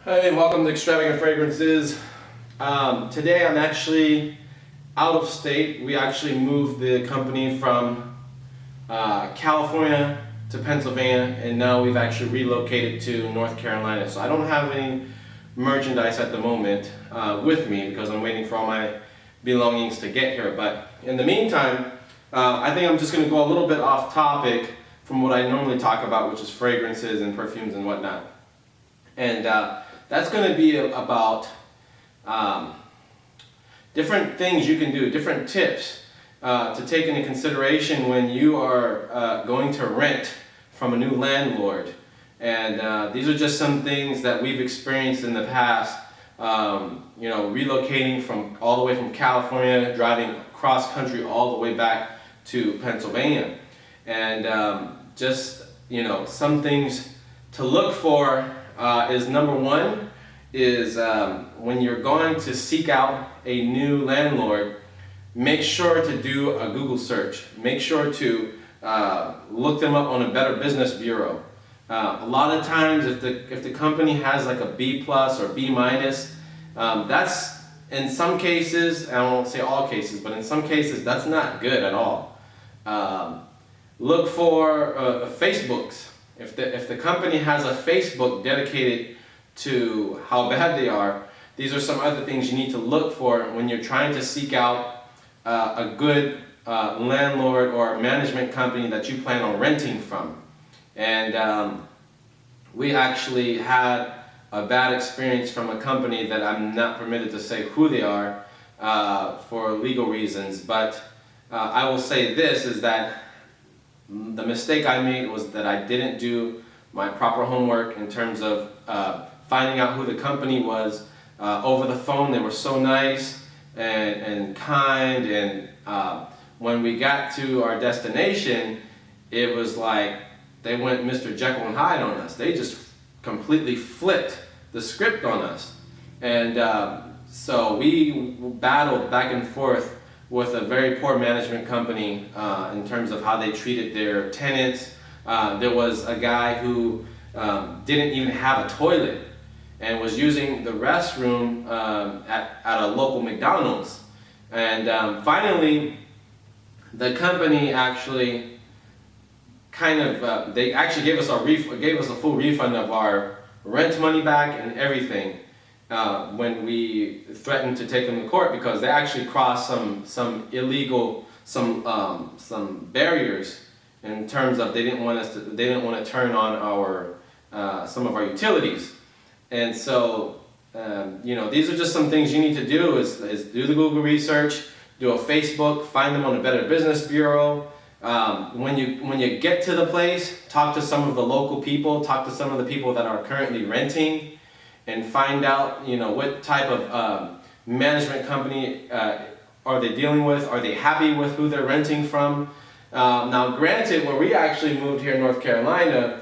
Hey, welcome to Extravagant Fragrances. Today I'm actually out of state. We actually moved the company from California to Pennsylvania, and now we've actually relocated to North Carolina. So I don't have any merchandise at the moment with me because I'm waiting for all my belongings to get here. But in the meantime, I think I'm just going to go a little bit off topic from what I normally talk about, which is fragrances and perfumes and whatnot. And that's going to be about different things you can do, different tips to take into consideration when you are going to rent from a new landlord. And these are just some things that we've experienced in the past, relocating from all the way from California, driving cross country all the way back to Pennsylvania. And some things to look for is number one is when you're going to seek out a new landlord, make sure to do a Google search. Make sure to look them up on a Better Business Bureau. A lot of times if the company has like a B plus or B minus, that's in some cases, I won't say all cases, but in some cases that's not good at all. Look for Facebooks. If the company has a Facebook dedicated to how bad they are, these are some other things you need to look for when you're trying to seek out a good landlord or management company that you plan on renting from. And we actually had a bad experience from a company that I'm not permitted to say who they are for legal reasons, but I will say this is that the mistake I made was that I didn't do my proper homework in terms of finding out who the company was. Over the phone they were so nice and kind, and when we got to our destination it was like they went Mr. Jekyll and Hyde on us. They just completely flipped the script on us, and so we battled back and forth with a very poor management company in terms of how they treated their tenants. There was a guy who didn't even have a toilet and was using the restroom at a local McDonald's. And finally, the company actually they actually gave us a full refund of our rent money back and everything. When we threatened to take them to court because they actually crossed some illegal barriers in terms of they didn't want to turn on our some of our utilities. And so these are just some things you need to do is do the Google research, do a Facebook, find them on a Better Business Bureau. When you get to the place, talk to some of the local people, talk to some of the people that are currently renting, and find out, what type of management company are they dealing with? Are they happy with who they're renting from? Now, granted, where we actually moved here in North Carolina,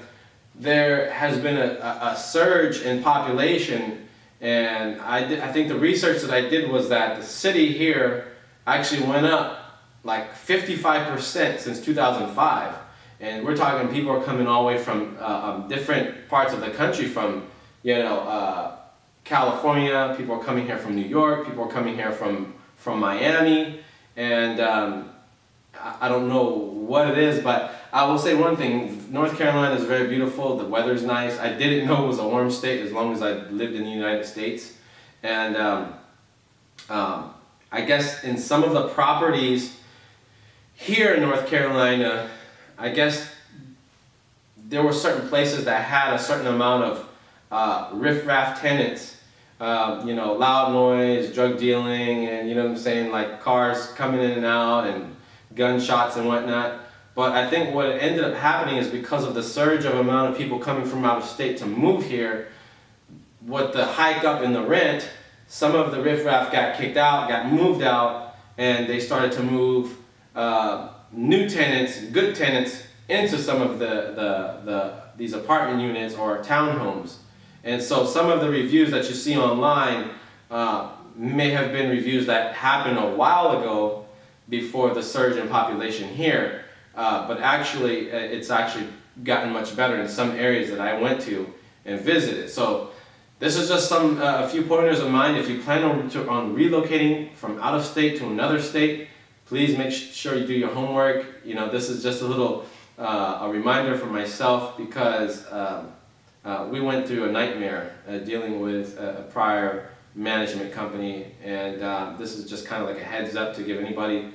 there has been a surge in population, and I think the research that I did was that the city here actually went up like 55% since 2005, and we're talking people are coming all the way from different parts of the country, from California, people are coming here from New York, people are coming here from Miami, and I don't know what it is, but I will say one thing: North Carolina is very beautiful, the weather's nice. I didn't know it was a warm state as long as I lived in the United States. And I guess in some of the properties here in North Carolina, I guess there were certain places that had a certain amount of riff-raff tenants, loud noise, drug dealing, and like cars coming in and out and gunshots and whatnot. But I think what ended up happening is because of the surge of amount of people coming from out of state to move here, with the hike up in the rent, some of the riff-raff got kicked out, got moved out, and they started to move new tenants, good tenants, into some of these apartment units or townhomes. And so some of the reviews that you see online may have been reviews that happened a while ago before the surge in population here, but actually it's actually gotten much better in some areas that I went to and visited. So this is just a few pointers of mine. If you plan on relocating from out of state to another state, please make sure you do your homework. You know, this is just a little a reminder for myself, because we went through a nightmare dealing with a prior management company, and this is just kind of like a heads up to give anybody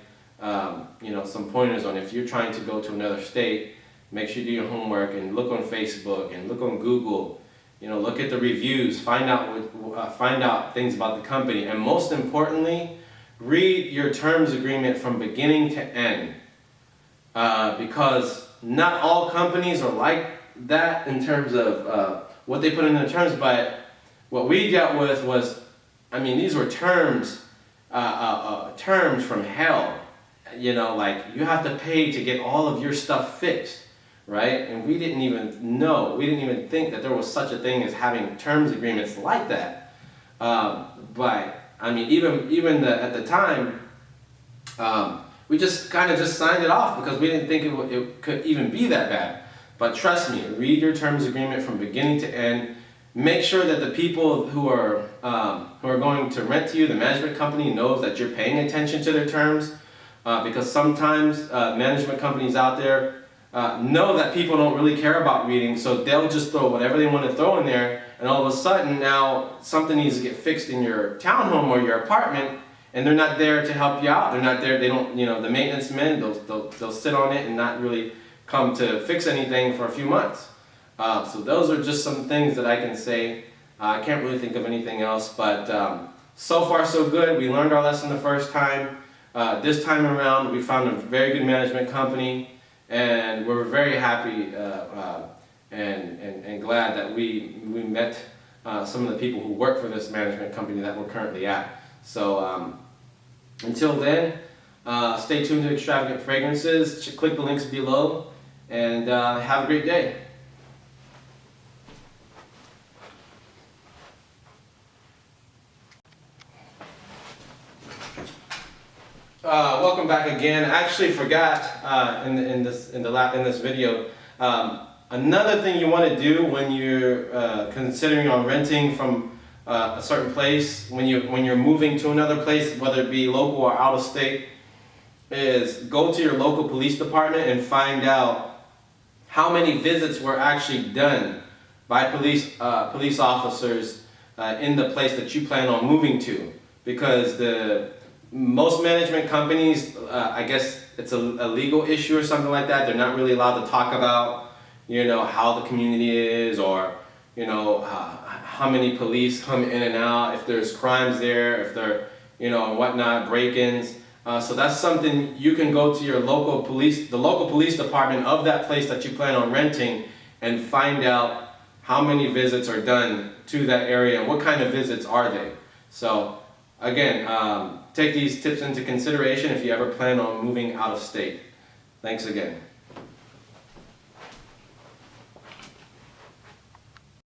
you know, some pointers on if you're trying to go to another state. Make sure you do your homework and look on Facebook and look on Google. You know, look at the reviews, find out things about the company, and most importantly, read your terms agreement from beginning to end, because not all companies are like that in terms of what they put in their terms. But what we dealt with was, I mean, these were terms from hell. You know, like, you have to pay to get all of your stuff fixed, right? And we didn't even know, we didn't even think that there was such a thing as having terms agreements like that. But I mean, even at the time, we just kind of signed it off because we didn't think it could even be that bad. But trust me, read your terms agreement from beginning to end. Make sure that the people who are going to rent to you, the management company, knows that you're paying attention to their terms, because sometimes management companies out there know that people don't really care about reading, so they'll just throw whatever they want to throw in there, and all of a sudden now something needs to get fixed in your townhome or your apartment, and they're not there to help you out. They're not there. They don't, you know, the maintenance men, they'll sit on it and not really come to fix anything for a few months. So those are just some things that I can say. I can't really think of anything else, but so far so good. We learned our lesson the first time. This time around, we found a very good management company, and we're very happy and glad that we met some of the people who work for this management company that we're currently at. So until then, stay tuned to Extravagant Fragrances. Click the links below, and have a great day. Welcome back again. I actually forgot in this video, another thing you want to do when you're considering on renting from a certain place, when you're moving to another place, whether it be local or out of state, is go to your local police department and find out how many visits were actually done by police officers in the place that you plan on moving to, because most management companies, I guess it's a legal issue or something like that. They're not really allowed to talk about, you know, how the community is, or, you know, how many police come in and out, if there's crimes there, if they're, you know, and whatnot, break-ins. So that's something you can go to your local police, the local police department of that place that you plan on renting, and find out how many visits are done to that area and what kind of visits are they. So again, take these tips into consideration if you ever plan on moving out of state. Thanks again.